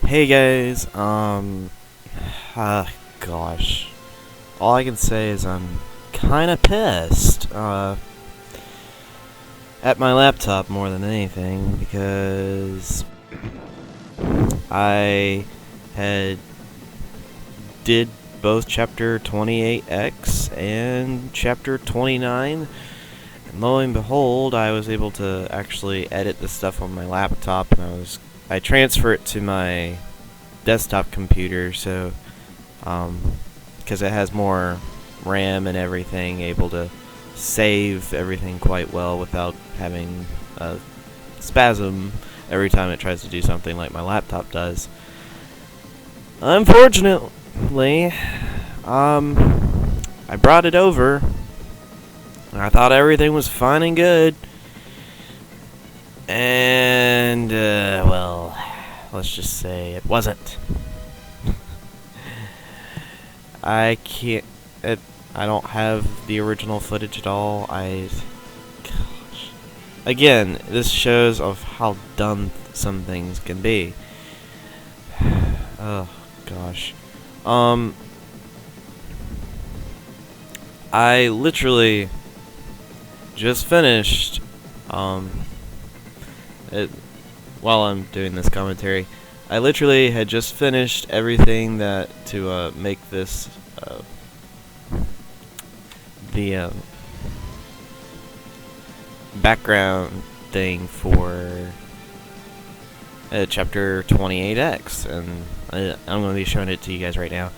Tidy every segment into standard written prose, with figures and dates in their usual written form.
Hey guys, gosh. All I can say is I'm kinda pissed, at my laptop more than anything, because I had did both Chapter 28X and Chapter 29, and lo and behold, I was able to actually edit the stuff on my laptop, and I transfer it to my desktop computer, so because it has more RAM and everything, able to save everything quite well without having a spasm every time it tries to do something like my laptop does. Unfortunately, I brought it over, and I thought everything was fine and good, and well, let's just say it wasn't. I can't. I don't have the original footage at all. Gosh. Again, this shows of how dumb some things can be. Oh gosh. I literally just finished. While I'm doing this commentary, I literally had just finished everything that to make this the background thing for Chapter 28X, and I'm going to be showing it to you guys right now.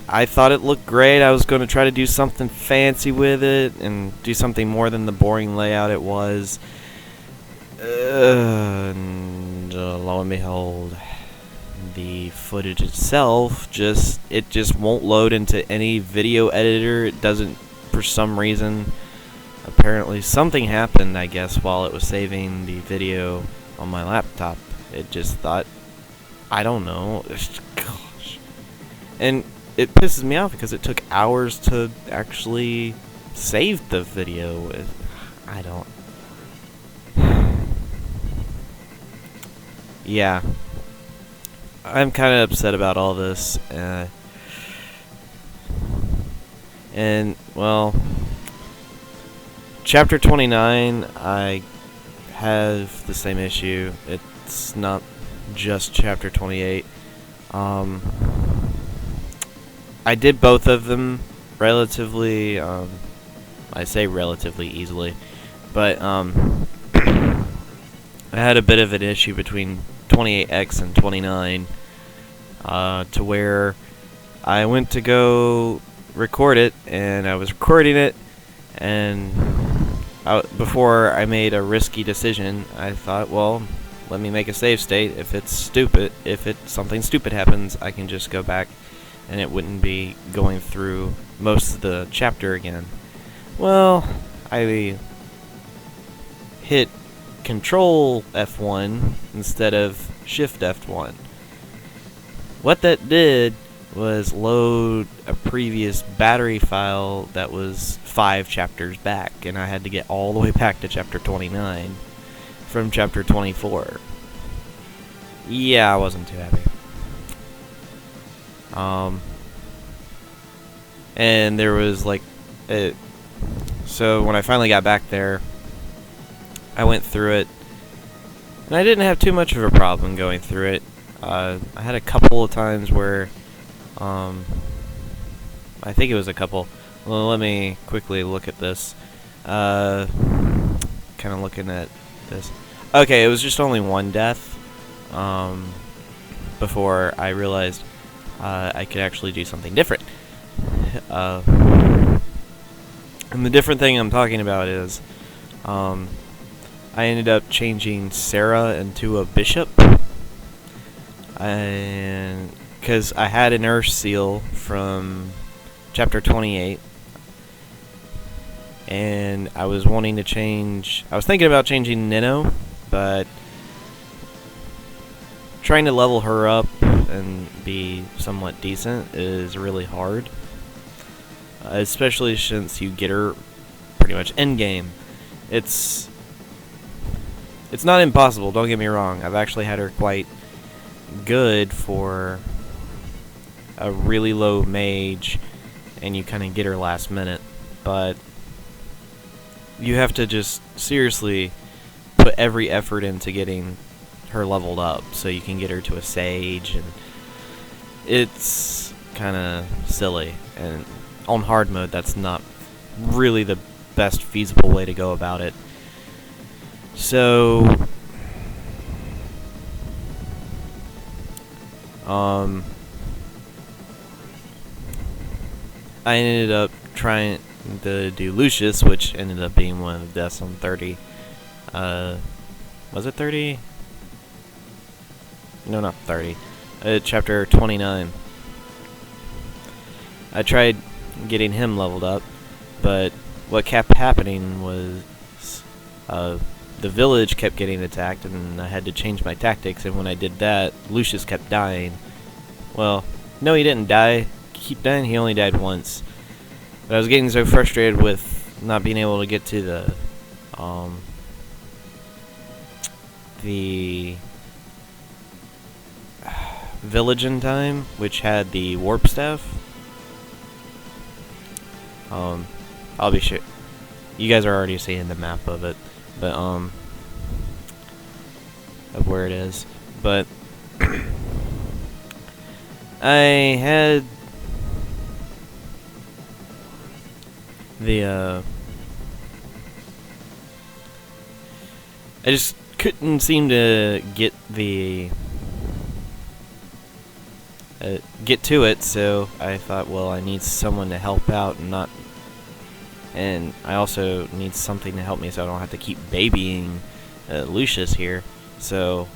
I thought it looked great. I was going to try to do something fancy with it and do something more than the boring layout it was. And lo and behold, the footage itself just won't load into any video editor. It doesn't, for some reason. Apparently something happened, I guess, while it was saving the video on my laptop. It just thought, I don't know. Gosh. And it pisses me off because it took hours to actually save the video. I don't. Yeah. I'm kind of upset about all this. And, well, Chapter 29, I have the same issue. It's not just Chapter 28. I did both of them relatively, I say relatively easily, but I had a bit of an issue between 28X and 29, to where I went to go record it, and I was recording it, and before I made a risky decision, I thought, well, let me make a save state. If something stupid happens, I can just go back, and it wouldn't be going through most of the chapter again. Well, I hit Control F1 instead of Shift F1. What that did was load a previous battery file that was 5 chapters back, and I had to get all the way back to Chapter 29 from Chapter 24. Yeah, I wasn't too happy. And there was like so when I finally got back there, I went through it, and I didn't have too much of a problem going through it. I had a couple of times where I think it was a couple. Well, let me quickly look at this. Kind of looking at this. Okay, it was just only one death before I realized I could actually do something different. And the different thing I'm talking about is I ended up changing Sarah into a bishop, and because I had an Earth seal from Chapter 28, and I was wanting to change. I was thinking about changing Nino, but trying to level her up and be somewhat decent is really hard, especially since you get her pretty much endgame. It's not impossible, don't get me wrong. I've actually had her quite good for a really low mage, and you kind of get her last minute. But you have to just seriously put every effort into getting her leveled up so you can get her to a sage, and it's kind of silly. And on hard mode, that's not really the best feasible way to go about it. So I ended up trying to do Lucius, which ended up being one of the deaths on 30. Was it 30? No, not 30. Chapter 29. I tried getting him leveled up, but what kept happening was the village kept getting attacked, and I had to change my tactics, and when I did that, Lucius kept dying. Well, no, he didn't die. Keep dying, he only died once. But I was getting so frustrated with not being able to get to the village in time, which had the warp staff. I'll be sure you guys are already seeing the map of it, but of where it is. But I had the I just couldn't seem to get to it, so I thought, well, I need someone to help out, and I also need something to help me so I don't have to keep babying Lucius here. So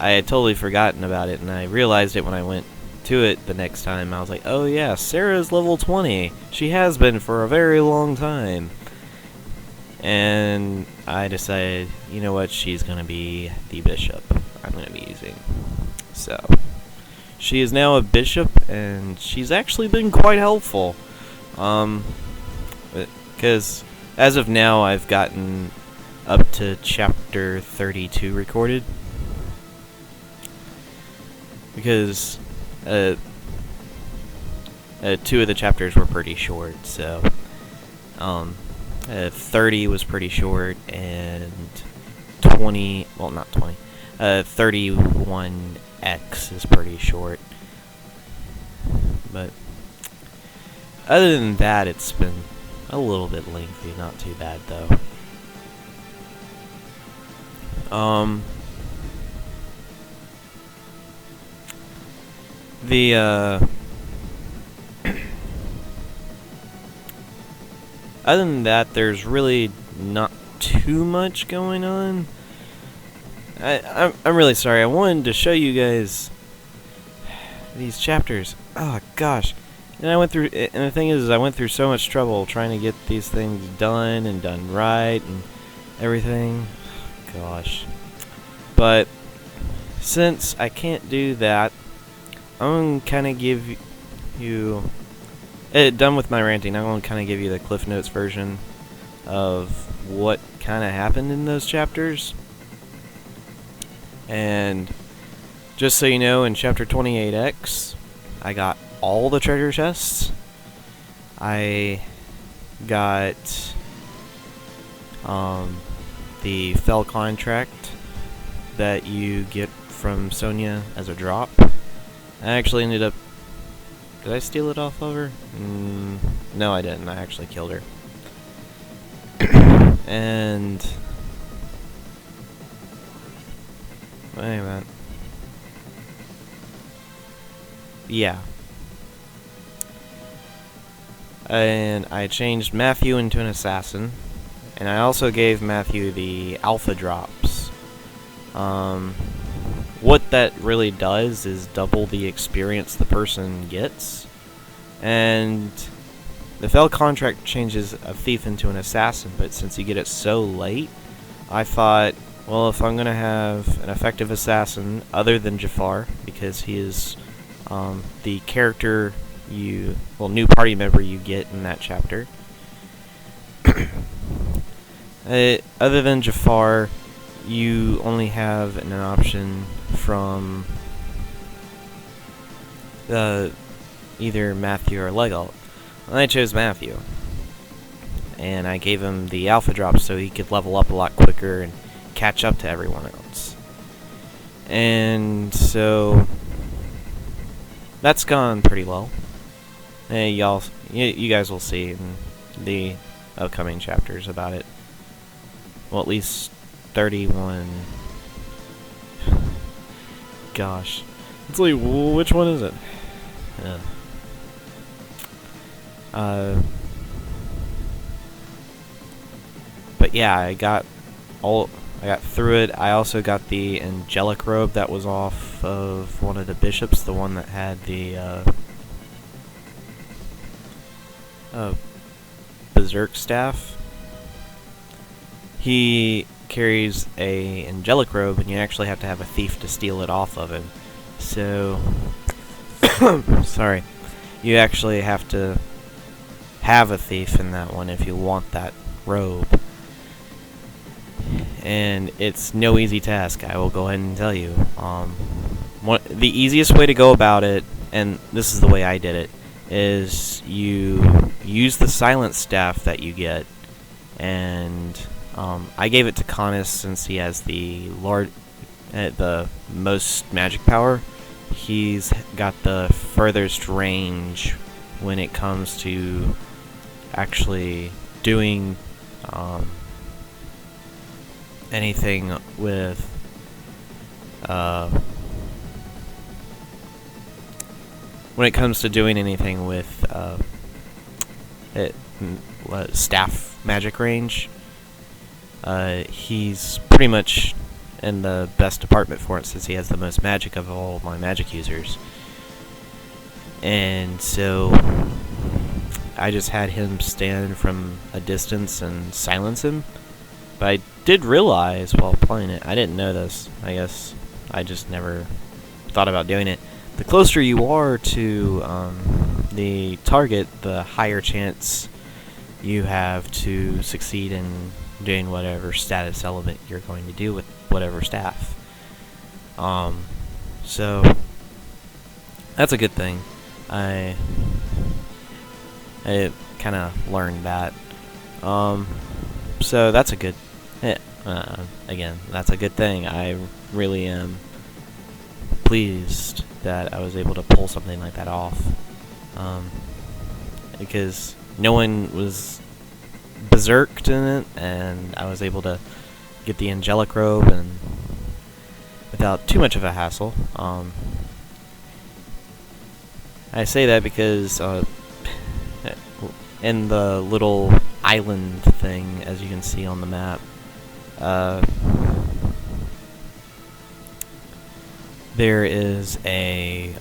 I had totally forgotten about it, and I realized it when I went to it the next time. I was like, oh yeah, Sarah's level 20. She has been for a very long time. And I decided, you know what, she's going to be the bishop I'm going to be using. So she is now a bishop, and she's actually been quite helpful. Because as of now, I've gotten up to chapter 32 recorded. Because two of the chapters were pretty short, so 30 was pretty short, and 20, well, not 20, 31X is pretty short. But other than that, it's been a little bit lengthy, not too bad though. Other than that, there's really not too much going on. I'm really sorry. I wanted to show you guys these chapters. Oh gosh. And I went through, and the thing is I went through so much trouble trying to get these things done and done right and everything. Gosh. But since I can't do that, I'm going to kind of give you, done with my ranting, I'm going to kind of give you the Cliff Notes version of what kind of happened in those chapters. And just so you know, in chapter 28X, I got all the treasure chests. I got the fell contract that you get from Sonya as a drop. I actually ended up... Did I steal it off of her? No, I didn't. I actually killed her. And... wait a minute. Yeah. And I changed Matthew into an assassin. And I also gave Matthew the alpha drops. What that really does is double the experience the person gets. And the fell contract changes a thief into an assassin, but since you get it so late, I thought, well, if I'm going to have an effective assassin other than Jafar, because he is the character new party member you get in that chapter. Other than Jafar, you only have an option from either Matthew or Legal. And I chose Matthew. And I gave him the alpha drop so he could level up a lot quicker and catch up to everyone else. And so that's gone pretty well. Hey, you guys will see in the upcoming chapters about it. Well, at least 31. Gosh. It's like, which one is it? But yeah, I got through it. I also got the angelic robe that was off of one of the bishops, the one that had the berserk staff. He carries a angelic robe, and you actually have to have a thief to steal it off of him. So, sorry, you actually have to have a thief in that one if you want that robe. And it's no easy task, I will go ahead and tell you. The easiest way to go about it, and this is the way I did it, is you use the silent staff that you get, and I gave it to Canis since he has the most magic power. He's got the furthest range when it comes to actually doing anything with staff magic range. He's pretty much in the best department for it since he has the most magic of all my magic users. And so I just had him stand from a distance and silence him. But I did realize while playing it, I didn't know this, I guess I just never thought about doing it. The closer you are to the target, the higher chance you have to succeed in doing whatever status element you're going to do with whatever staff. So that's a good thing. I kind of learned that. So that's a good. Again, that's a good thing. I really am pleased that I was able to pull something like that off. Because no one was berserked in it, and I was able to get the angelic robe and without too much of a hassle. I say that because in the little island thing, as you can see on the map, there is a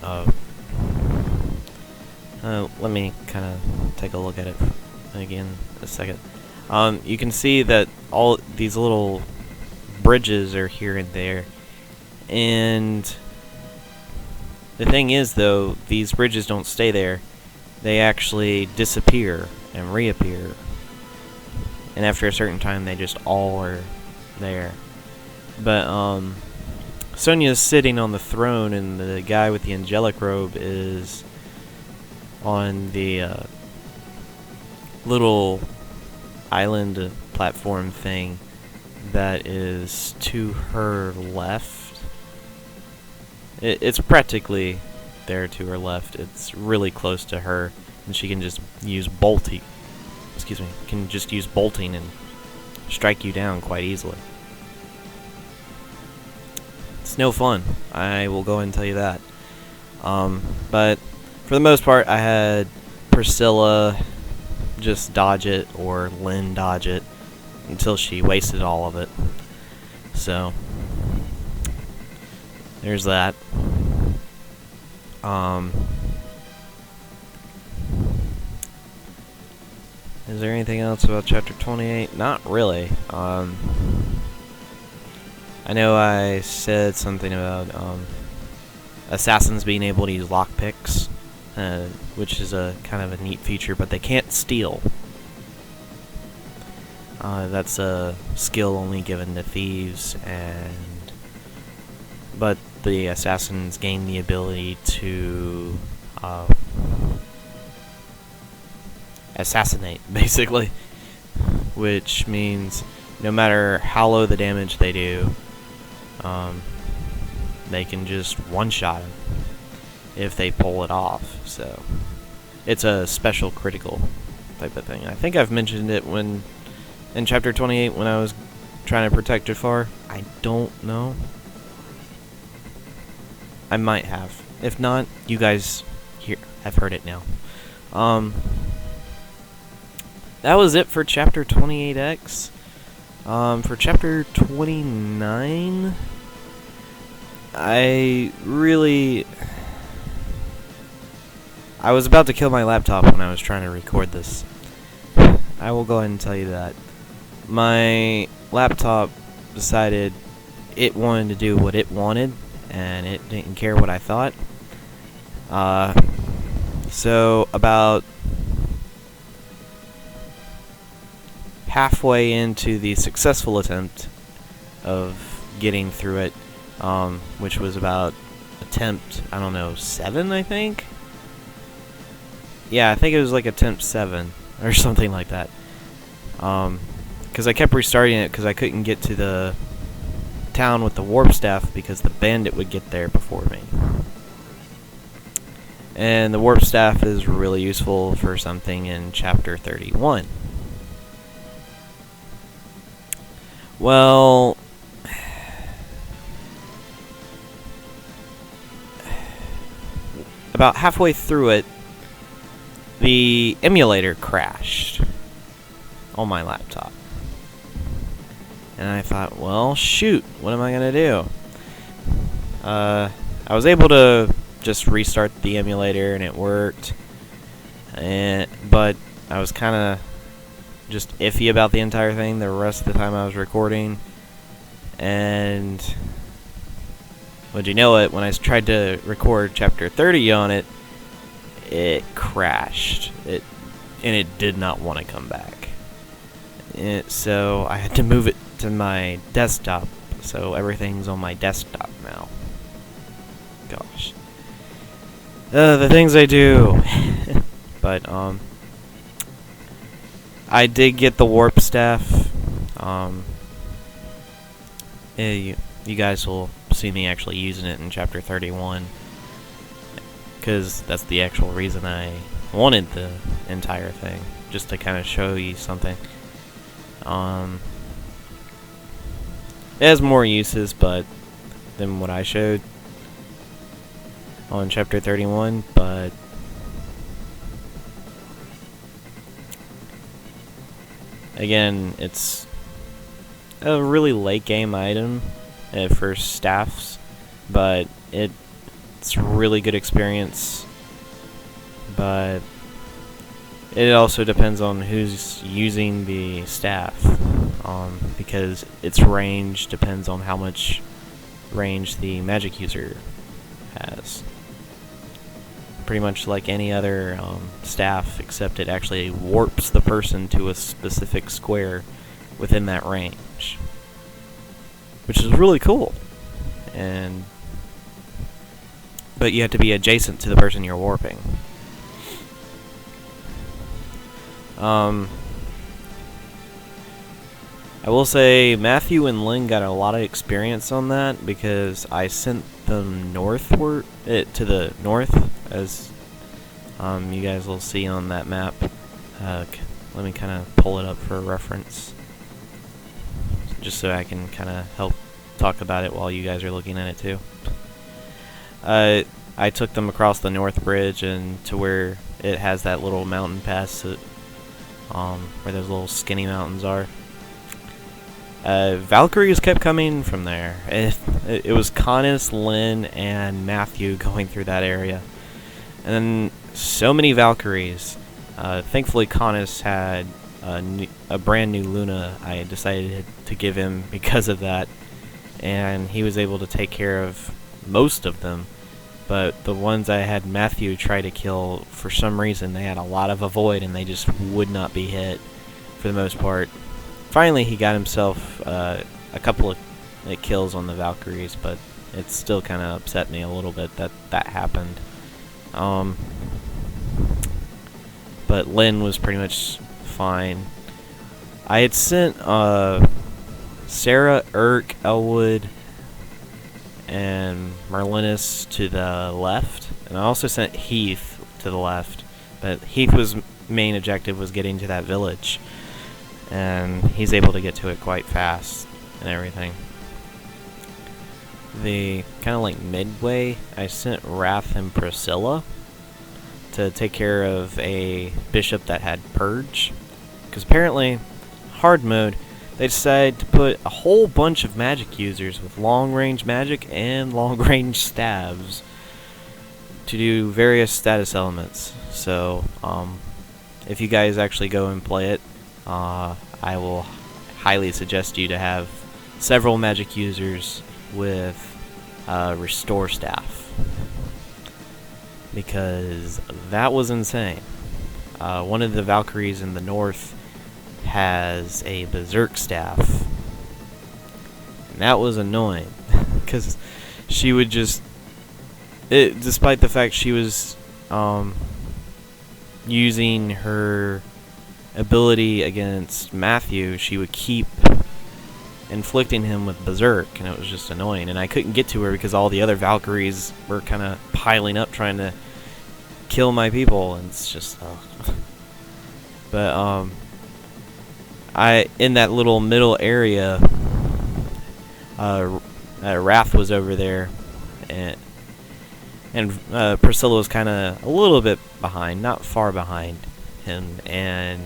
let me kind of take a look at it again a second. You can see that all these little bridges are here and there, and the thing is, though, these bridges don't stay there. They actually disappear and reappear, and after a certain time they just all are there. But Sonia's sitting on the throne, and the guy with the angelic robe is on the little island platform thing that is to her left. It's practically there to her left. It's really close to her, and she can just use bolting. Can just use bolting and strike you down quite easily. It's no fun, I will go ahead and tell you that. But for the most part, I had Priscilla just dodge it, or Lynn dodge it, until she wasted all of it. So there's that. Is there anything else about chapter 28? Not really. I know I said something about assassins being able to use lockpicks, which is a kind of a neat feature, but they can't steal. That's a skill only given to thieves, but the assassins gain the ability to assassinate, basically, which means no matter how low the damage they do, they can just one-shot him if they pull it off. So it's a special critical type of thing. I think I've mentioned it when in chapter 28 when I was trying to protect Jafar. I don't know. I might have. If not, you guys here have heard it now. That was it for chapter 28X. For chapter 29, I was about to kill my laptop when I was trying to record this. I will go ahead and tell you that. My laptop decided it wanted to do what it wanted, and it didn't care what I thought. So about halfway into the successful attempt of getting through it, which was about attempt, I don't know, 7, I think? Yeah, I think it was like attempt 7, or something like that. Because I kept restarting it because I couldn't get to the town with the warp staff because the bandit would get there before me. And the warp staff is really useful for something in chapter 31. Well, about halfway through it, the emulator crashed on my laptop. And I thought, well, shoot, what am I going to do? I was able to just restart the emulator and it worked. But I was kind of just iffy about the entire thing the rest of the time I was recording. And would you know it, when I tried to record chapter 30 on it, it crashed. And it did not want to come back. So I had to move it to my desktop, so everything's on my desktop now. Gosh. The things I do. But, I did get the warp staff. You guys will see me actually using it in chapter 31. Because that's the actual reason I wanted the entire thing. Just to kind of show you something. It has more uses, than what I showed on chapter 31, but again, it's a really late game item for staffs, but it's a really good experience. But it also depends on who's using the staff, because its range depends on how much range the magic user has. Pretty much like any other staff, except it actually warps the person to a specific square within that range, which is really cool. But you have to be adjacent to the person you're warping. I will say Matthew and Lynn got a lot of experience on that because I sent them northward, to the north, as you guys will see on that map. Let me kind of pull it up for reference, just so I can kind of help talk about it while you guys are looking at it too. I took them across the North Bridge and to where it has that little mountain pass, where those little skinny mountains are. Valkyries kept coming from there. It was Connus, Lynn, and Matthew going through that area. And then so many Valkyries. Thankfully, Connus had a brand new Luna I decided to give him because of that. And he was able to take care of most of them. But the ones I had Matthew try to kill, for some reason, they had a lot of avoid and they just would not be hit for the most part. finally he got himself a couple of kills on the Valkyries, but it still kind of upset me a little bit that that happened. But Lynn was pretty much fine. I had sent Sarah, Urk, Elwood, and Merlinus to the left, and I also sent Heath to the left. But Heath's main objective was getting to that village, and he's able to get to it quite fast and everything. The kind of like midway, I sent Wrath and Priscilla to take care of a bishop that had Purge, because apparently, hard mode, they decided to put a whole bunch of magic users with long-range magic and long-range stabs to do various status elements. So, if you guys actually go and play it, I will highly suggest you to have several magic users with restore staff, because that was insane. One of the Valkyries in the north has a berserk staff, and that was annoying because she would just, despite the fact she was using her ability against Matthew, she would keep inflicting him with berserk, and it was just annoying, and I couldn't get to her because all the other Valkyries were kind of piling up trying to kill my people, and it's just but in that little middle area, Wrath was over there, and Priscilla was kind of a little bit behind, not far behind him, and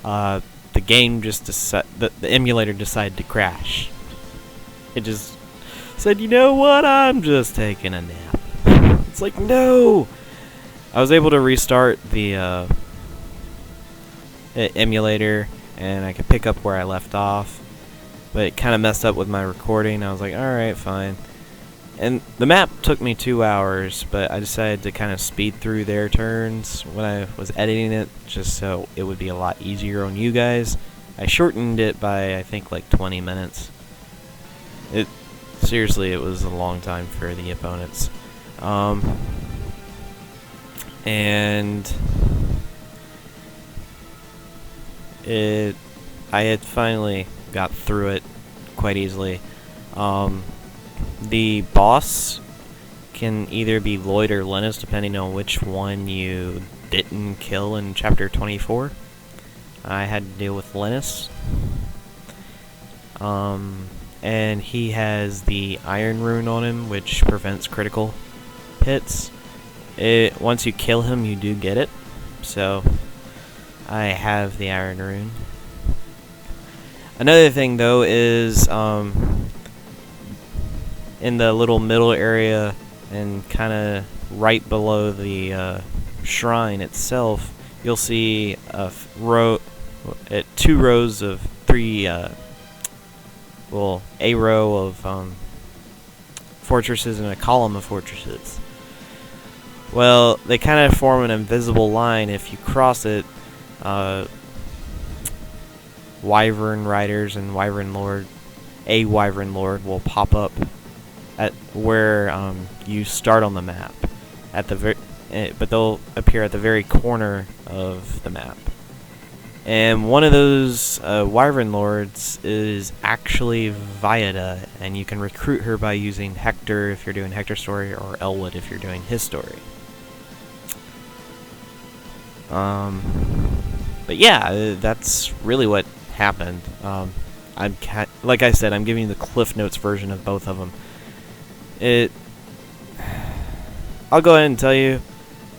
the game just the emulator decided to crash. It just said, you know what, I'm just taking a nap. It's like, no! I was able to restart the emulator, and I could pick up where I left off, but it kind of messed up with my recording. I was like, alright, fine. And the map took me 2 hours, but I decided to kind of speed through their turns when I was editing it, just so it would be a lot easier on you guys. I shortened it by, I think, like 20 minutes. Seriously, it was a long time for the opponents. And I had finally got through it quite easily. The boss can either be Lloyd or Linus, depending on which one you didn't kill in Chapter 24. I had to deal with Linus. And he has the Iron Rune on him, which prevents critical hits. Once you kill him, you do get it. So, I have the Iron Rune. Another thing, though, is in the little middle area and kind of right below the shrine itself, you'll see a row, 2 rows of 3, well, a row of fortresses and a column of fortresses. Well, they kind of form an invisible line. If you cross it, Wyvern Riders and Wyvern Lord, a Wyvern Lord will pop up at where you start on the map, at the but they'll appear at the very corner of the map. And one of those Wyvern Lords is actually Viada, and you can recruit her by using Hector if you're doing Hector's story, or Elwood if you're doing his story. But yeah, that's really what happened. Like I said, I'm giving you the Cliff Notes version of both of them. I'll go ahead and tell you,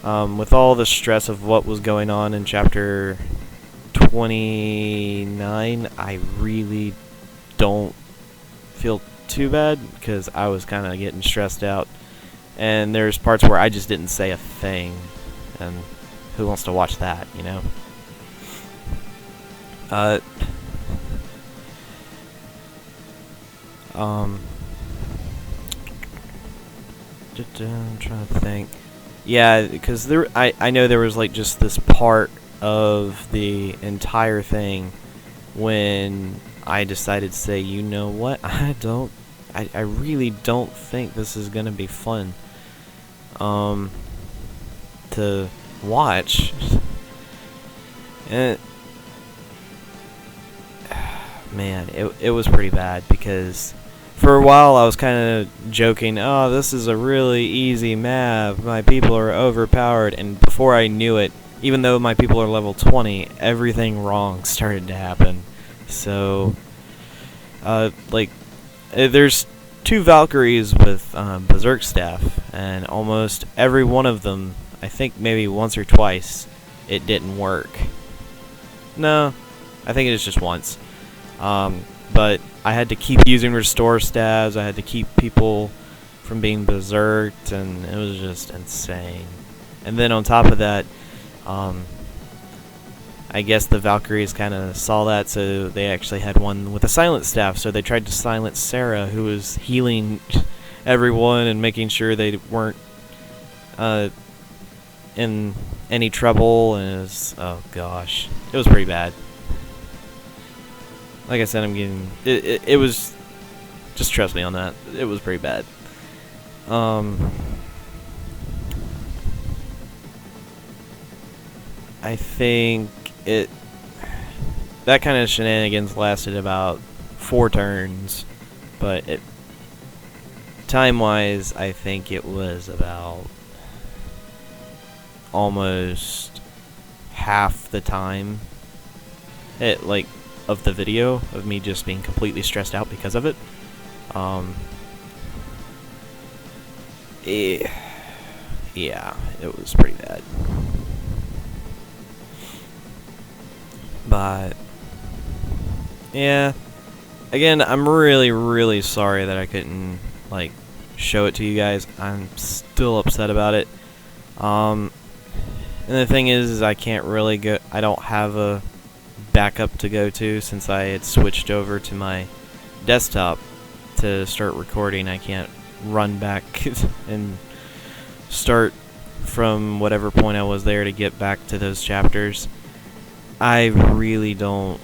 with all the stress of what was going on in Chapter 29, I really don't feel too bad, because I was kind of getting stressed out, and there's parts where I just didn't say a thing, and who wants to watch that, you know? I'm trying to think. Yeah, because I know there was like just this part of the entire thing when I decided to say, you know what, I really don't think this is gonna be fun to watch. And man, it was pretty bad, because for a while I was kind of joking, oh, this is a really easy map, my people are overpowered, and before I knew it, even though my people are level 20, everything wrong started to happen. So, there's 2 Valkyries with Berserk Staff, and almost every one of them, I think maybe once or twice, it didn't work. No, I think it was just once. But I had to keep using Restore Staves, I had to keep people from being berserked, and it was just insane. And then on top of that, I guess the Valkyries kind of saw that, so they actually had one with a silent staff, so they tried to silence Sarah, who was healing everyone and making sure they weren't in any trouble, and it was, oh gosh, it was pretty bad. Like I said, it was, just trust me on that, it was pretty bad. I think that kind of shenanigans lasted about 4 turns, but time-wise, I think it was about almost half the time of the video of me just being completely stressed out because of it. Yeah, it was pretty bad. But yeah, again, I'm really, really sorry that I couldn't show it to you guys. I'm still upset about it. And the thing is I can't really go. I don't have a backup to go to since I had switched over to my desktop to start recording. I can't run back and start from whatever point I was there to get back to those chapters. I really don't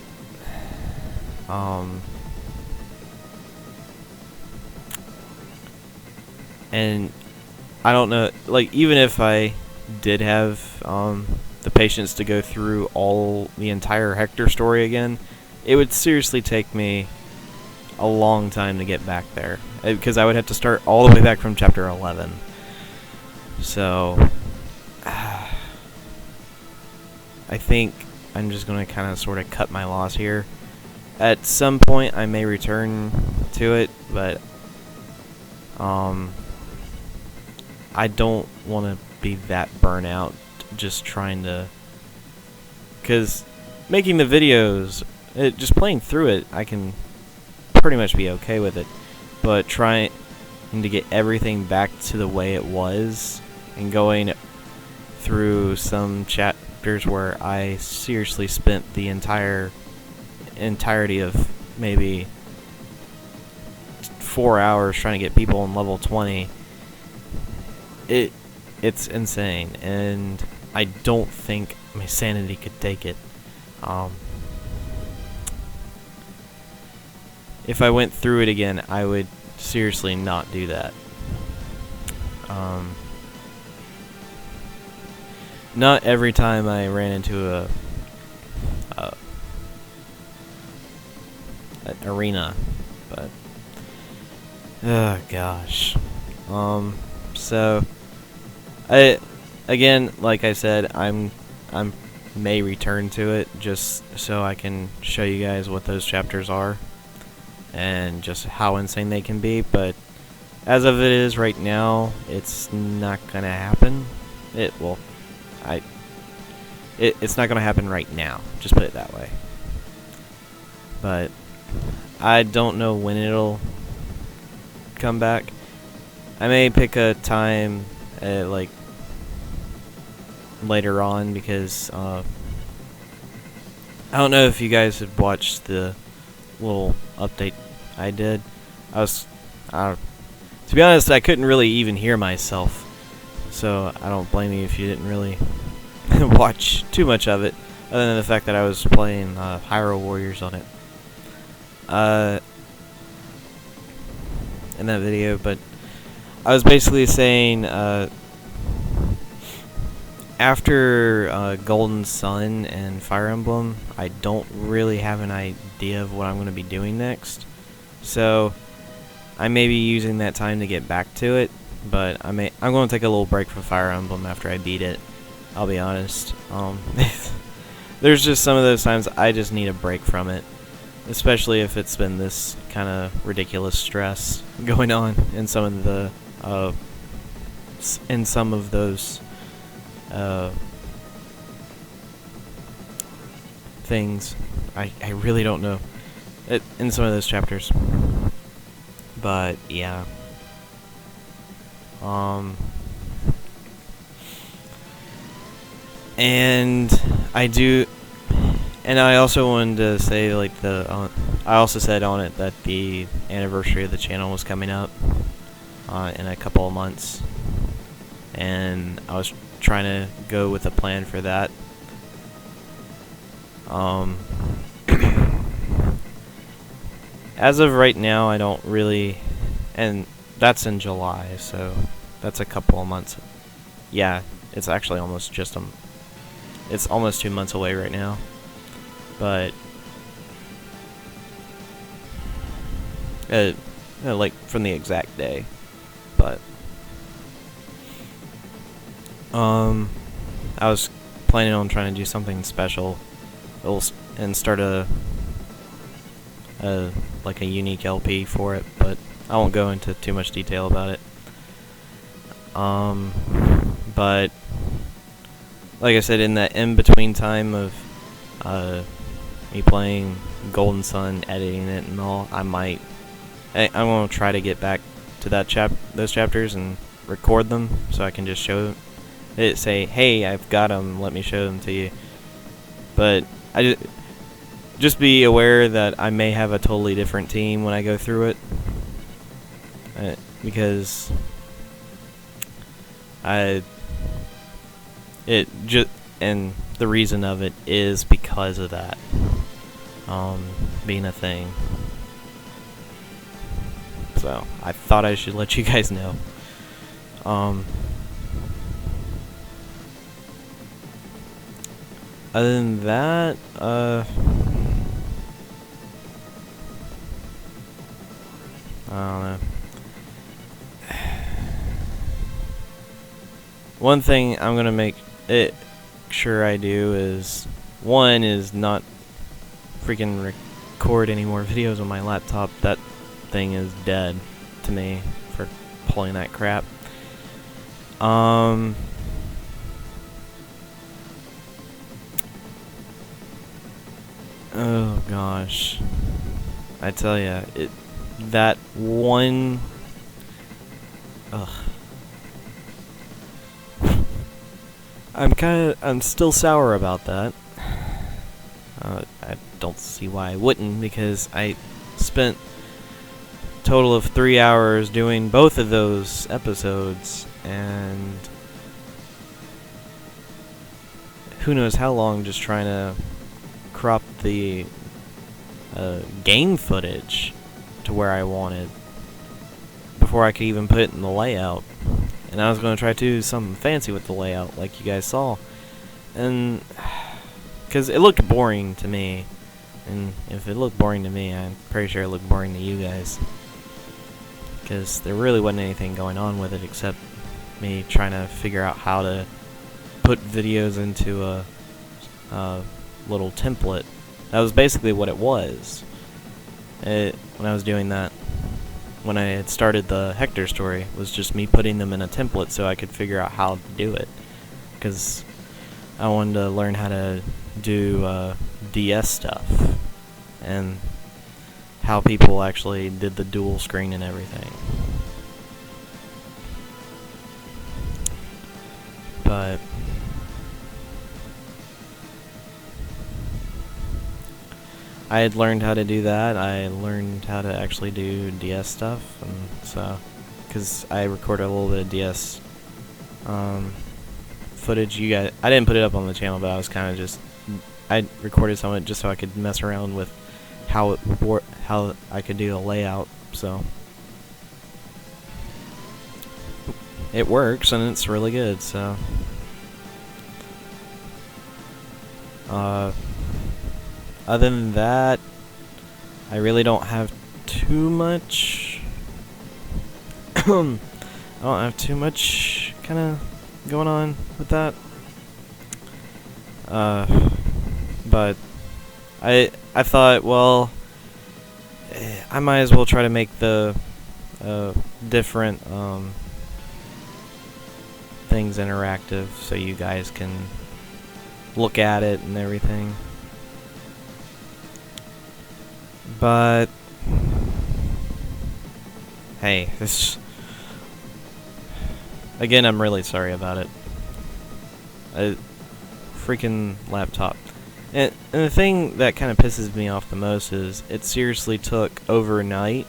and I don't know, even if I did have the patience to go through the entire Hector story again, it would seriously take me a long time to get back there, because I would have to start all the way back from chapter 11. So I think I'm just going to kind of sort of cut my loss here. At some point I may return to it, but I don't want to be that burnout just trying to, because making the videos, just playing through it, I can pretty much be okay with it, but trying to get everything back to the way it was and going through some chapters where I seriously spent the entirety of maybe 4 hours trying to get people in level 20, it's insane, and I don't think my sanity could take it. If I went through it again, I would seriously not do that. Not every time I ran into an arena, but oh gosh. So again, like I said, I'm may return to it just so I can show you guys what those chapters are and just how insane they can be, but as of it is right now, it's not gonna happen. It's not gonna happen right now, just put it that way. But I don't know when it'll come back. I may pick a time later on, because I don't know if you guys had watched the little update I did. To be honest, I couldn't really even hear myself, so I don't blame you if you didn't really watch too much of it. other than the fact that I was playing Hyrule Warriors on it in that video. But I was basically saying after Golden Sun and Fire Emblem, I don't really have an idea of what I'm going to be doing next. So I may be using that time to get back to it, but I'm going to take a little break from Fire Emblem after I beat it. I'll be honest. There's just some of those times I just need a break from it, especially if it's been this kind of ridiculous stress going on in some of the those things. I really don't know in some of those chapters, but yeah. And I also wanted to say, like, I also said on it that the anniversary of the channel was coming up in a couple of months, and I was trying to go with a plan for that. As of right now, I don't really, and that's in July, so that's a couple of months. Yeah, it's actually almost it's almost 2 months away right now, but like from the exact day. But I was planning on trying to do something special and start a unique LP for it, but I won't go into too much detail about it. But like I said, in that in-between time of me playing Golden Sun, editing it and all, I'm going to try to get back to those chapters and record them so I can just show it, say, hey, I've got them, let me show them to you. But I just be aware that I may have a totally different team when I go through it, because and the reason of it is because of that being a thing. So I thought I should let you guys know. Other than that, I don't know. One thing I'm gonna make sure I do is, one, is not freaking record any more videos on my laptop. That thing is dead to me for pulling that crap. Oh gosh, I tell ya, that one. Ugh. I'm still sour about that. I don't see why I wouldn't, because I spent a total of 3 hours doing both of those episodes, and who knows how long just trying to crop the game footage to where I wanted before I could even put it in the layout. And I was going to try to do something fancy with the layout, like you guys saw. And because it looked boring to me, and if it looked boring to me, I'm pretty sure it looked boring to you guys, because there really wasn't anything going on with it except me trying to figure out how to put videos into a little template. That was basically what it was. When I was doing that, when I had started the Hector story, was just me putting them in a template so I could figure out how to do it, because I wanted to learn how to do DS stuff and how people actually did the dual screen and everything. But I had learned how to do that. I learned how to actually do DS stuff, and so, because I recorded a little bit of DS footage. I didn't put it up on the channel, but I I recorded some of it just so I could mess around with how I could do the layout. So it works and it's really good. So other than that, I really don't have too much. I don't have too much kind of going on with that. But I thought, well, I might as well try to make the different things interactive so you guys can look at it and everything. But hey, this again, I'm really sorry about it. A freaking laptop. And the thing that kind of pisses me off the most is it seriously took overnight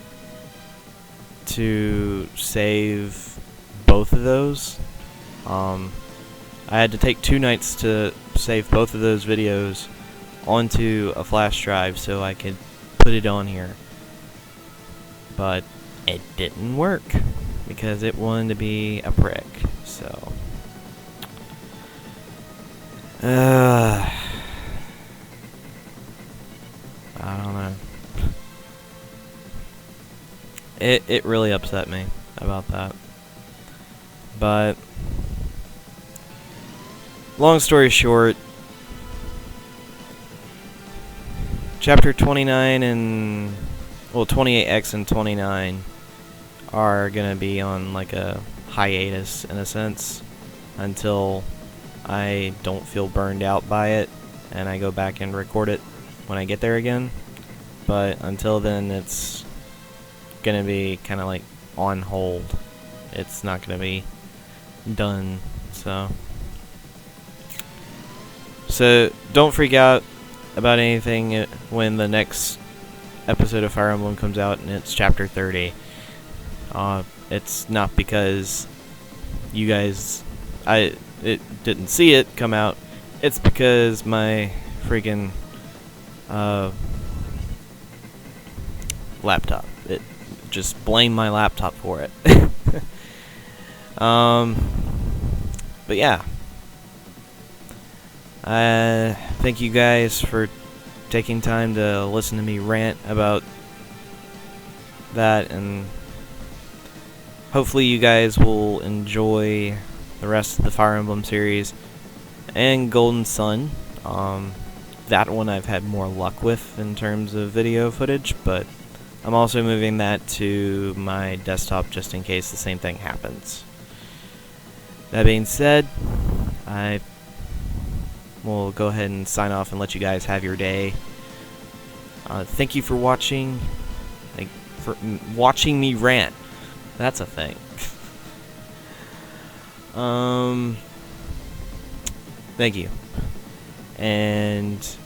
to save both of those. I had to take 2 nights to save both of those videos onto a flash drive so I could put it on here. But it didn't work because it wanted to be a prick. So I don't know. It really upset me about that. But long story short, chapter 29 and 28X and 29 are gonna be on like a hiatus in a sense until I don't feel burned out by it and I go back and record it when I get there again. But until then, it's gonna be kind of like on hold. It's not gonna be done. So don't freak out about anything when the next episode of Fire Emblem comes out and it's chapter 30. It's not because you guys didn't see it come out. It's because my freaking laptop. Just blame my laptop for it. But yeah. Thank you guys for taking time to listen to me rant about that, and hopefully you guys will enjoy the rest of the Fire Emblem series and Golden Sun. That one I've had more luck with in terms of video footage, but I'm also moving that to my desktop just in case the same thing happens. That being said, I will go ahead and sign off and let you guys have your day. Thank you for watching. For watching me rant. That's a thing. Thank you. And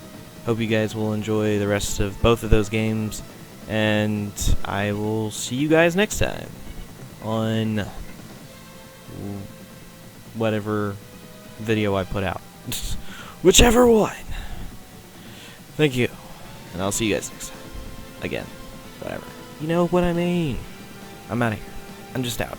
hope you guys will enjoy the rest of both of those games. And I will see you guys next time on whatever video I put out. Whichever one. Thank you. And I'll see you guys next time. Again. Whatever. You know what I mean. I'm out of here. I'm just out.